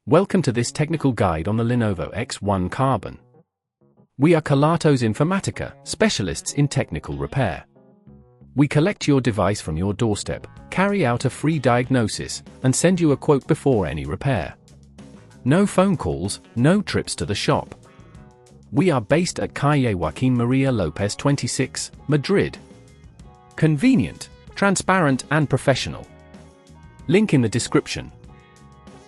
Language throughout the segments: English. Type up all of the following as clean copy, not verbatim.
Welcome to this technical guide on the Lenovo X1 Carbon. We are Kelatos Informatica, specialists in technical repair. We collect your device from your doorstep, carry out a free diagnosis, and send you a quote before any repair. No phone calls, no trips to the shop. We are based at Calle Joaquín María López 26, Madrid. Convenient, transparent and professional. Link in the description.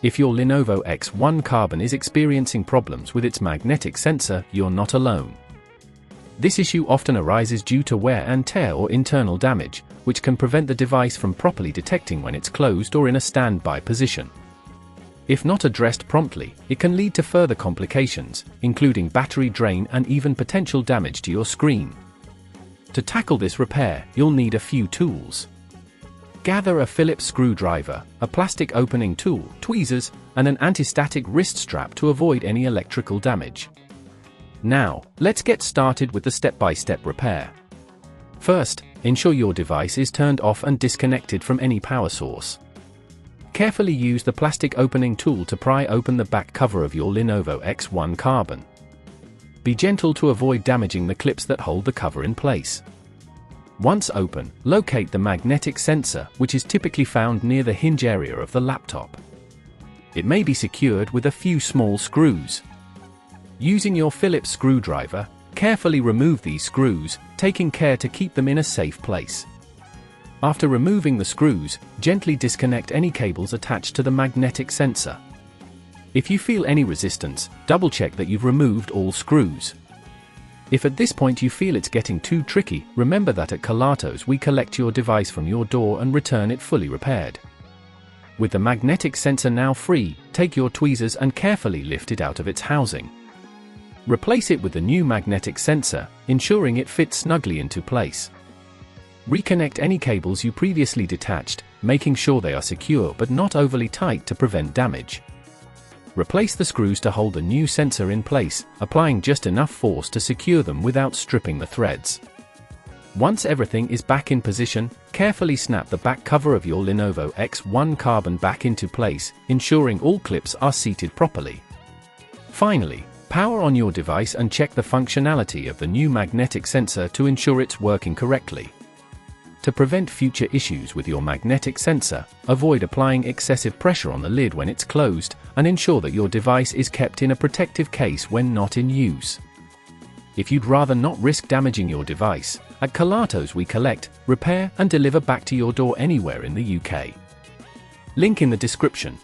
If your Lenovo X1 Carbon is experiencing problems with its magnetic sensor, you're not alone. This issue often arises due to wear and tear or internal damage, which can prevent the device from properly detecting when it's closed or in a standby position. If not addressed promptly, it can lead to further complications, including battery drain and even potential damage to your screen. To tackle this repair, you'll need a few tools. Gather a Phillips screwdriver, a plastic opening tool, tweezers, and an anti-static wrist strap to avoid any electrical damage. Now, let's get started with the step-by-step repair. First, ensure your device is turned off and disconnected from any power source. Carefully use the plastic opening tool to pry open the back cover of your Lenovo X1 Carbon. Be gentle to avoid damaging the clips that hold the cover in place. Once open, locate the magnetic sensor, which is typically found near the hinge area of the laptop. It may be secured with a few small screws. Using your Phillips screwdriver, carefully remove these screws, taking care to keep them in a safe place. After removing the screws, gently disconnect any cables attached to the magnetic sensor. If you feel any resistance, double-check that you've removed all screws. If at this point you feel it's getting too tricky, remember that at Kelatos we collect your device from your door and return it fully repaired. With the magnetic sensor now free, take your tweezers and carefully lift it out of its housing. Replace it with the new magnetic sensor, ensuring it fits snugly into place. Reconnect any cables you previously detached, making sure they are secure but not overly tight to prevent damage. Replace the screws to hold the new sensor in place, applying just enough force to secure them without stripping the threads. Once everything is back in position, carefully snap the back cover of your Lenovo X1 Carbon back into place, ensuring all clips are seated properly. Finally, power on your device and check the functionality of the new magnetic sensor to ensure it's working correctly. To prevent future issues with your magnetic sensor, avoid applying excessive pressure on the lid when it's closed, and ensure that your device is kept in a protective case when not in use. If you'd rather not risk damaging your device, at Kelatos we collect, repair, and deliver back to your door anywhere in the UK. Link in the description.